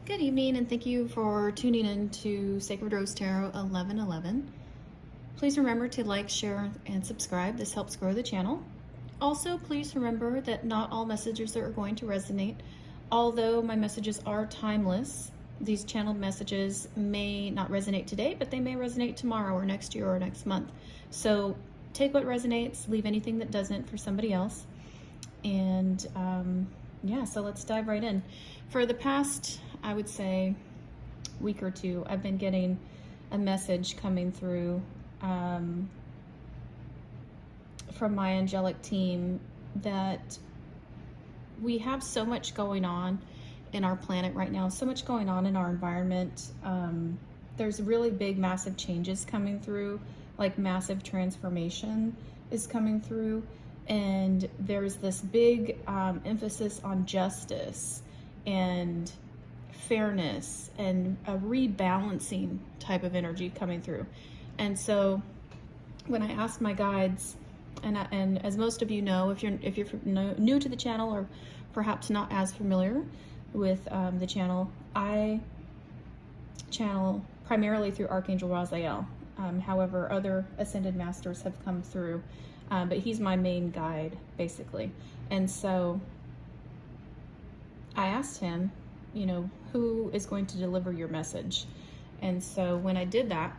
Good evening, and thank you for tuning in to Sacred Rose Tarot 1111. Please remember to like, share, and subscribe. This helps grow the channel. Also, please remember that not all messages are going to resonate. Although my messages are timeless, these channeled messages may not resonate today, but they may resonate tomorrow or next year or next month. So take what resonates, leave anything that doesn't for somebody else. And yeah, so let's dive right in. For the past, I would say, week or two, I've been getting a message coming through from my angelic team that we have so much going on in our planet right now, so much going on in our environment. There's really big, massive changes coming through, like massive transformation is coming through. And there's this big emphasis on justice and fairness and a rebalancing type of energy coming through. And so when I asked my guides, and as most of you know, if you're new to the channel or perhaps not as familiar with the channel, I channel primarily through Archangel Raziel. However, other ascended masters have come through, but he's my main guide, basically. And so I asked him, you know, who is going to deliver your message? And so when I did that,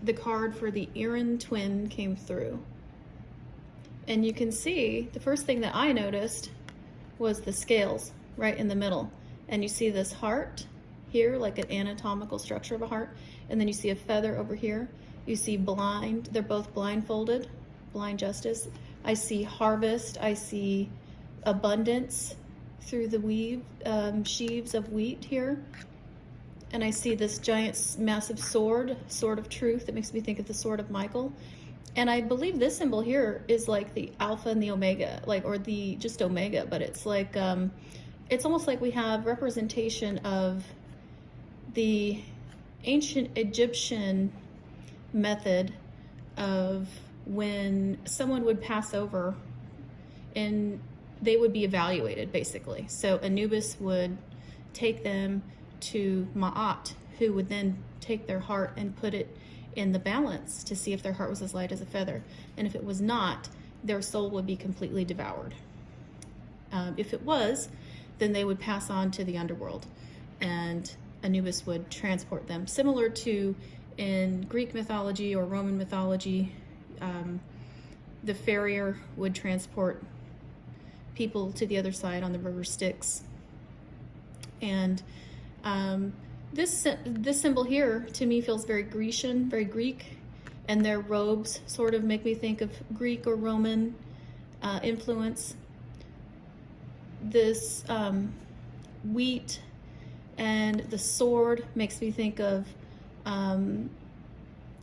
the card for the Iran twin came through. And you can see the first thing that I noticed was the scales right in the middle. And you see this heart here, like an anatomical structure of a heart. And then you see a feather over here. You see blind, they're both blindfolded, blind justice. I see harvest, I see abundance through the weave, sheaves of wheat here. And I see this giant, massive sword of truth that makes me think of the sword of Michael. And I believe this symbol here is like the Alpha and the Omega, like, or the just Omega, but it's like, it's almost like we have representation of the ancient Egyptian method of when someone would pass over and they would be evaluated, basically. So Anubis would take them to Ma'at, who would then take their heart and put it in the balance to see if their heart was as light as a feather. And if it was not, their soul would be completely devoured. If it was, then they would pass on to the underworld, and Anubis would transport them. Similar to in Greek mythology or Roman mythology, the farrier would transport people to the other side on the river Styx. And this symbol here to me feels very Grecian, very Greek, and their robes sort of make me think of Greek or Roman influence. This wheat and the sword makes me think of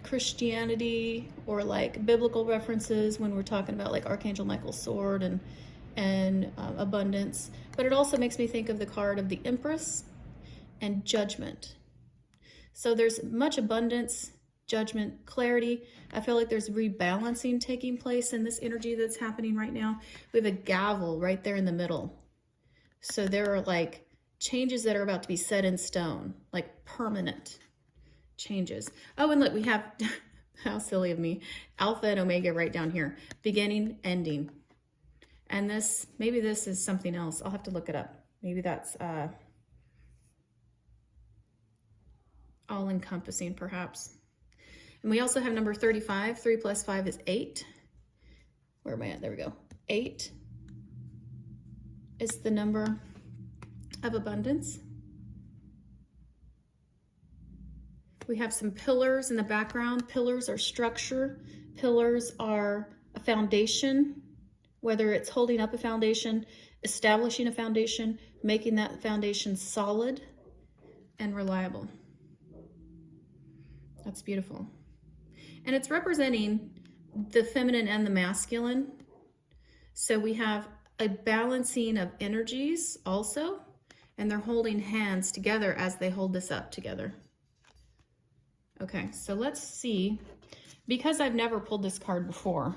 Christianity or like biblical references when we're talking about like Archangel Michael's sword and abundance. But it also makes me think of the card of the Empress and judgment. So there's much abundance, judgment, clarity. I feel like there's rebalancing taking place in this energy that's happening right now. We have a gavel right there in the middle. So there are like changes that are about to be set in stone, like permanent changes. Oh, and look, we have, how silly of me, Alpha and Omega right down here, beginning, ending. And this, maybe this is something else. I'll have to look it up. Maybe that's all-encompassing, perhaps. And we also have number 35. 3 plus 5 is 8. Where am I at? There we go. 8 is the number of abundance. We have some pillars in the background. Pillars are structure. Pillars are a foundation, whether it's holding up a foundation, establishing a foundation, making that foundation solid and reliable. That's beautiful. And it's representing the feminine and the masculine. So we have a balancing of energies also, and they're holding hands together as they hold this up together. Okay, so let's see. Because I've never pulled this card before,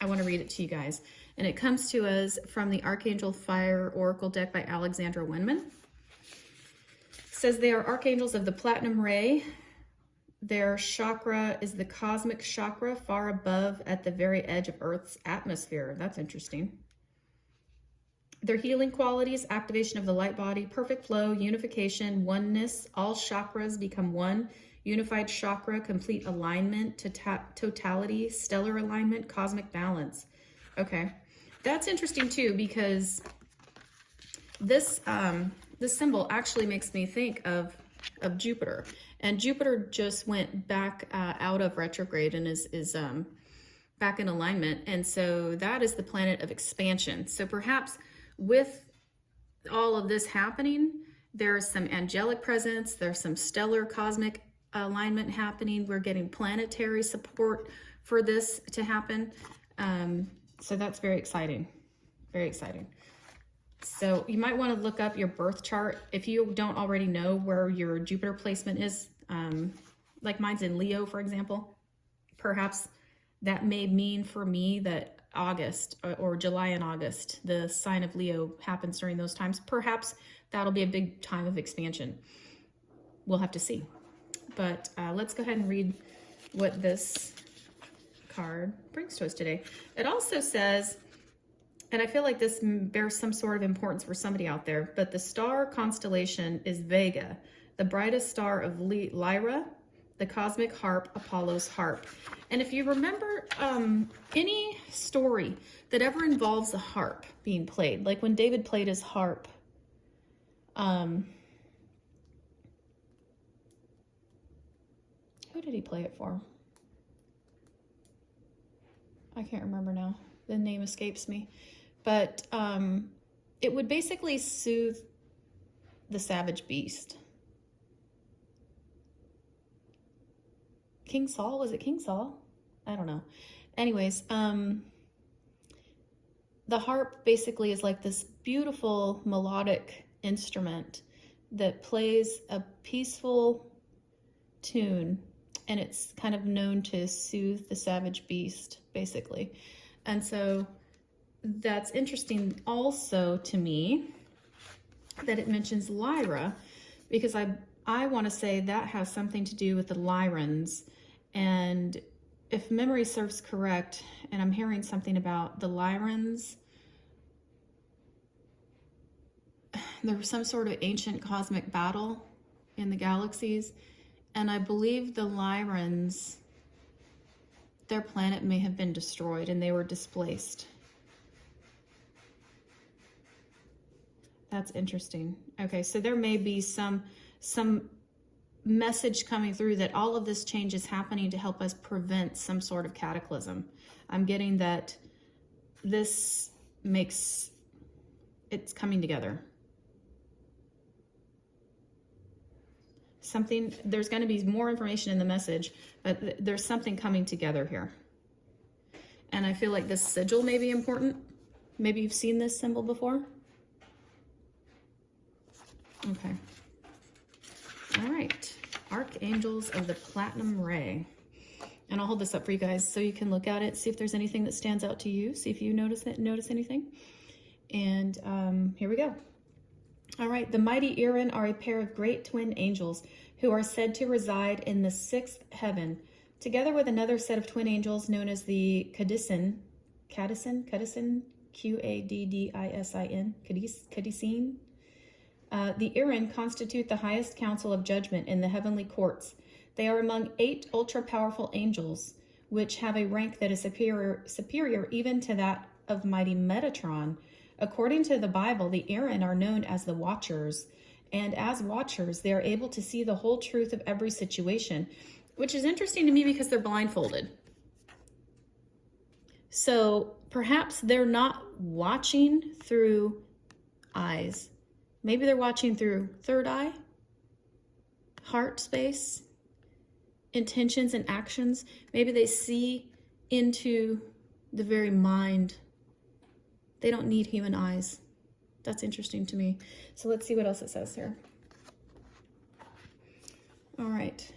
I want to read it to you guys. And it comes to us from the Archangel Fire Oracle deck by Alexandra Wenman. says they are archangels of the platinum ray. Their chakra is the cosmic chakra, far above at the very edge of Earth's atmosphere. That's interesting. Their healing qualities: activation of the light body, perfect flow, unification, oneness. All chakras become one. Unified chakra, complete alignment, totality, stellar alignment, cosmic balance. Okay, that's interesting too, because this this symbol actually makes me think of Jupiter, and Jupiter just went back out of retrograde and is back in alignment, and so that is the planet of expansion. So perhaps with all of this happening, there's some angelic presence, there's some stellar cosmic alignment happening. We're getting planetary support for this to happen. So that's very exciting, very exciting. So you might want to look up your birth chart if you don't already know where your Jupiter placement is. Like mine's in Leo, for example. Perhaps that may mean for me that August or July and August, the sign of Leo happens during those times. Perhaps that'll be a big time of expansion. We'll have to see. But let's go ahead and read what this card brings to us today. It also says, and I feel like this bears some sort of importance for somebody out there, but the star constellation is Vega, the brightest star of Lyra, the cosmic harp, Apollo's harp. And if you remember any story that ever involves a harp being played, like when David played his harp, who did he play it for? I can't remember now. The name escapes me. But it would basically soothe the savage beast. King Saul? Was it King Saul? I don't know. Anyways, the harp basically is like this beautiful melodic instrument that plays a peaceful tune, and it's kind of known to soothe the savage beast, basically. And so that's interesting also to me that it mentions Lyra, because I want to say that has something to do with the Lyrans. And if memory serves correct, and I'm hearing something about the Lyrans, there was some sort of ancient cosmic battle in the galaxies, and I believe the Lyrans, their planet may have been destroyed and they were displaced. That's interesting. Okay, so there may be some message coming through that all of this change is happening to help us prevent some sort of cataclysm. I'm getting that this makes it's coming together. Something, there's going to be more information in the message, but there's something coming together here. And I feel like this sigil may be important. Maybe you've seen this symbol before. Okay. All right. Archangels of the Platinum Ray. And I'll hold this up for you guys so you can look at it, see if there's anything that stands out to you, see if you notice anything. And here we go. All right, the mighty Irin are a pair of great twin angels who are said to reside in the sixth heaven, together with another set of twin angels known as the Qadisin, Qadisin, Q-A-D-D-I-S-I-N, Qadisin. The Irin constitute the highest council of judgment in the heavenly courts. They are among 8 ultra-powerful angels, which have a rank that is superior even to that of mighty Metatron. According to the Bible, the Irin are known as the Watchers, and as Watchers, they are able to see the whole truth of every situation, which is interesting to me because they're blindfolded. So perhaps they're not watching through eyes. Maybe they're watching through third eye, heart space, intentions and actions. Maybe they see into the very mind. They don't need human eyes. That's interesting to me. So let's see what else it says here. All right.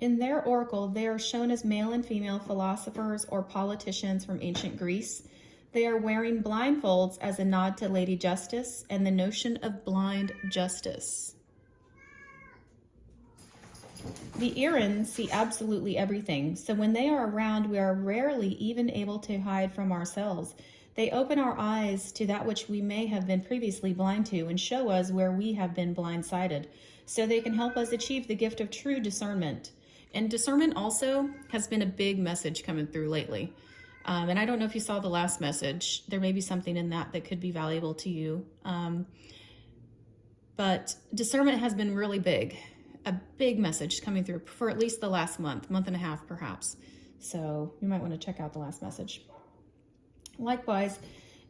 In their oracle, they are shown as male and female philosophers or politicians from ancient Greece. They are wearing blindfolds as a nod to Lady Justice and the notion of blind justice. The Erin see absolutely everything, so when they are around, we are rarely even able to hide from ourselves. They open our eyes to that which we may have been previously blind to and show us where we have been blindsided, so they can help us achieve the gift of true discernment. And discernment also has been a big message coming through lately. And I don't know if you saw the last message. There may be something in that that could be valuable to you. But discernment has been really big. A big message coming through for at least the last month and a half perhaps. So you might want to check out the last message. Likewise,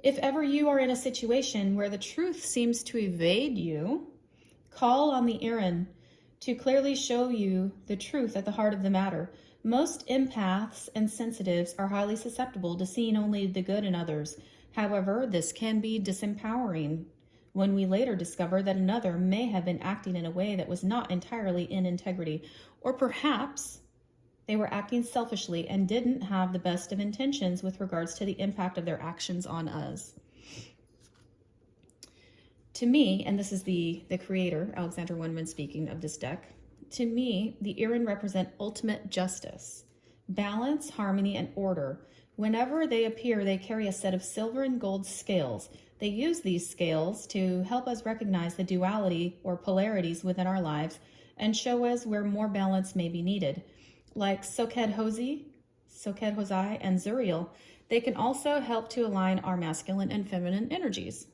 if ever you are in a situation where the truth seems to evade you, call on the Erin to clearly show you the truth at the heart of the matter. Most empaths and sensitives are highly susceptible to seeing only the good in others. However, this can be disempowering when we later discover that another may have been acting in a way that was not entirely in integrity, or perhaps they were acting selfishly and didn't have the best of intentions with regards to the impact of their actions on us. To me, and this is the creator, Alexander Wunman, speaking of this deck, to me, the Erin represent ultimate justice, balance, harmony, and order. Whenever they appear, they carry a set of silver and gold scales. They use these scales to help us recognize the duality or polarities within our lives and show us where more balance may be needed. Like Soked Hosei, and Zuriel, they can also help to align our masculine and feminine energies.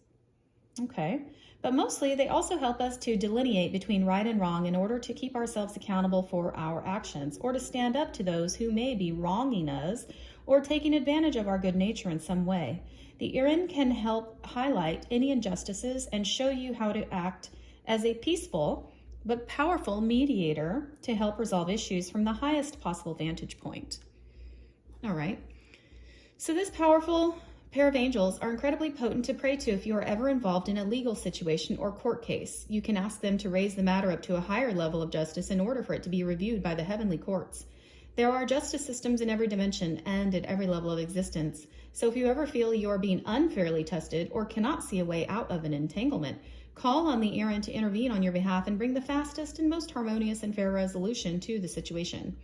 Okay, but mostly they also help us to delineate between right and wrong in order to keep ourselves accountable for our actions, or to stand up to those who may be wronging us or taking advantage of our good nature in some way. The Erin can help highlight any injustices and show you how to act as a peaceful but powerful mediator to help resolve issues from the highest possible vantage point. All right, so this powerful pair of angels are incredibly potent to pray to if you are ever involved in a legal situation or court case. You can ask them to raise the matter up to a higher level of justice in order for it to be reviewed by the heavenly courts. There are justice systems in every dimension and at every level of existence. So if you ever feel you are being unfairly tested or cannot see a way out of an entanglement, call on the Erin to intervene on your behalf and bring the fastest and most harmonious and fair resolution to the situation.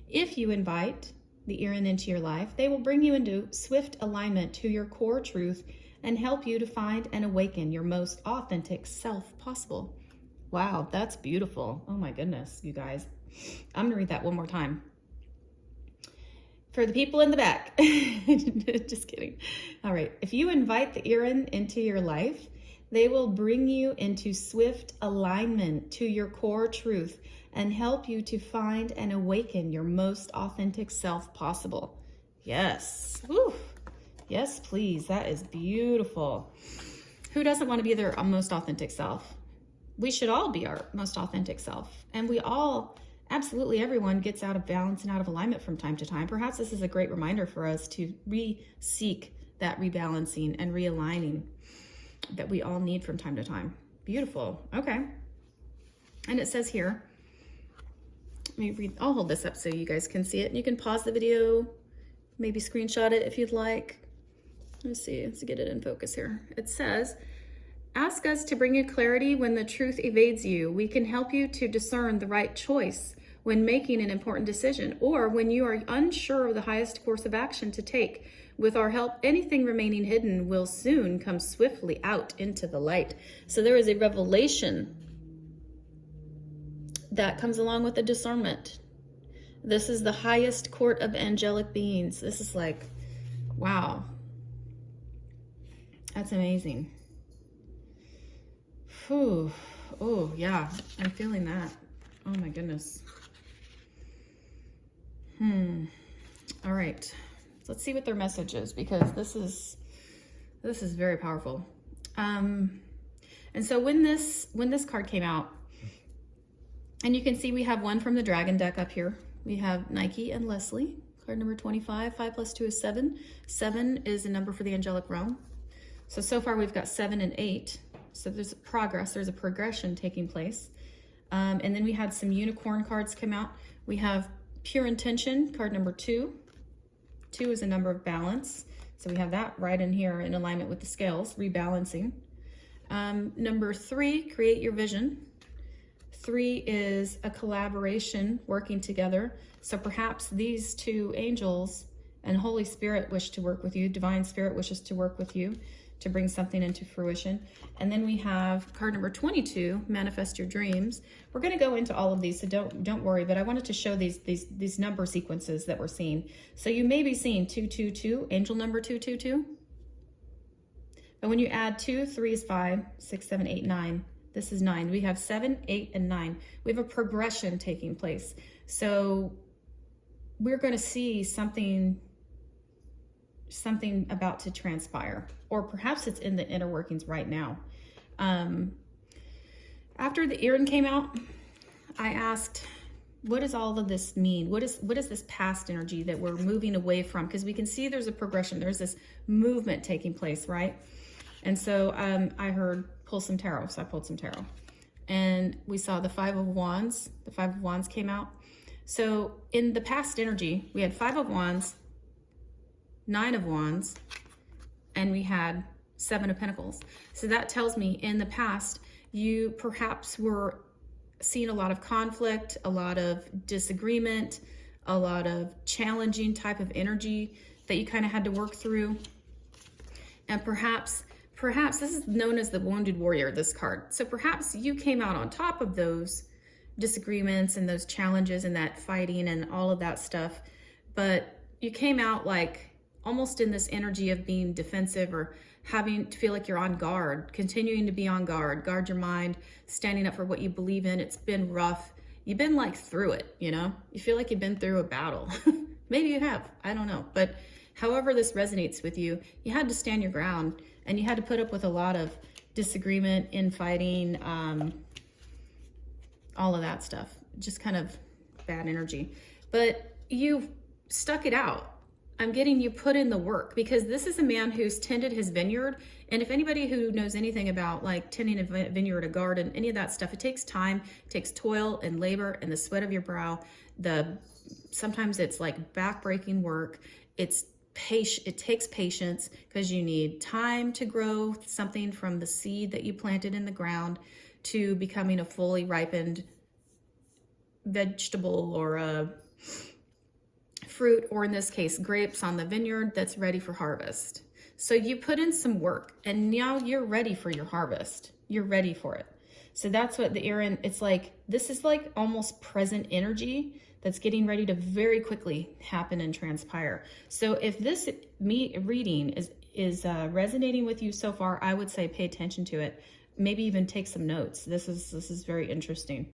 If you invite the Erin into your life, they will bring you into swift alignment to your core truth and help you to find and awaken your most authentic self possible. Wow, that's beautiful. Oh my goodness, you guys. I'm gonna read that one more time. For the people in the back. Just kidding. All right, if you invite the Erin into your life, they will bring you into swift alignment to your core truth and help you to find and awaken your most authentic self possible. Yes. Woo. Yes, please. That is beautiful. Who doesn't want to be their most authentic self? We should all be our most authentic self. And we all, absolutely everyone, gets out of balance and out of alignment from time to time. Perhaps this is a great reminder for us to re-seek that rebalancing and realigning that we all need from time to time. Beautiful. Okay. And it says here, let me read, I'll hold this up so you guys can see it. And you can pause the video, maybe screenshot it if you'd like. Let's see, let's get it in focus here. It says, ask us to bring you clarity when the truth evades you. We can help you to discern the right choice when making an important decision, or when you are unsure of the highest course of action to take. With our help, anything remaining hidden will soon come swiftly out into the light. So there is a revelation that comes along with the discernment. This is the highest court of angelic beings. This is like, wow. That's amazing. Whew. Oh, yeah, I'm feeling that. Oh my goodness. All right. Let's see what their message is, because this is very powerful. And so when this card came out, and you can see we have one from the Dragon deck up here. We have Nike and Leslie, card number 25. 5 + 2 is 7. 7 is a number for the angelic realm. So far we've got 7 and 8. So there's progress, there's a progression taking place. And then we had some unicorn cards come out. We have Pure Intention, card number 2. 2 is a number of balance. So we have that right in here in alignment with the scales, rebalancing. Number 3, create your vision. 3 is a collaboration, working together. So perhaps these 2 angels and Holy Spirit wish to work with you. Divine Spirit wishes to work with you to bring something into fruition. And then we have card number 22, manifest your dreams. We're going to go into all of these, so don't worry, but I wanted to show these number sequences that we're seeing. So you may be seeing 222, angel number 222. But when you add 2, 3 is 5, 6, 7, 8, 9. This is 9. We have 7, 8, and 9. We have a progression taking place. So we're going to see something about to transpire, or perhaps it's in the inner workings right now. After the Erin came out, I asked, what does all of this mean? What is this past energy that we're moving away from? Because we can see there's a progression. There's this movement taking place, right? And so I heard pull some tarot, so I pulled some tarot. And we saw the 5 of Wands. The 5 of Wands came out. So in the past energy, we had 5 of Wands, 9 of Wands, and we had 7 of Pentacles. So that tells me in the past, you perhaps were seeing a lot of conflict, a lot of disagreement, a lot of challenging type of energy that you kind of had to work through. And perhaps this is known as the Wounded Warrior, this card. So perhaps you came out on top of those disagreements and those challenges and that fighting and all of that stuff, but you came out like almost in this energy of being defensive or having to feel like you're on guard, continuing to be on guard, guard your mind, standing up for what you believe in. It's been rough. You've been like through it, you know? You feel like you've been through a battle. Maybe you have, I don't know. But however this resonates with you, you had to stand your ground and you had to put up with a lot of disagreement, infighting, all of that stuff. Just kind of bad energy. But you stuck it out. I'm getting you put in the work, because this is a man who's tended his vineyard. And if anybody who knows anything about like tending a vineyard, a garden, any of that stuff, it takes time, it takes toil and labor and the sweat of your brow. Sometimes it's like backbreaking work. It takes patience, because you need time to grow something from the seed that you planted in the ground to becoming a fully ripened vegetable or a fruit, or in this case, grapes on the vineyard that's ready for harvest. So you put in some work and now you're ready for your harvest. You're ready for it. So that's what the Erin, it's like, this is like almost present energy that's getting ready to very quickly happen and transpire. So if this reading is resonating with you so far, I would say pay attention to it. Maybe even take some notes. This is very interesting.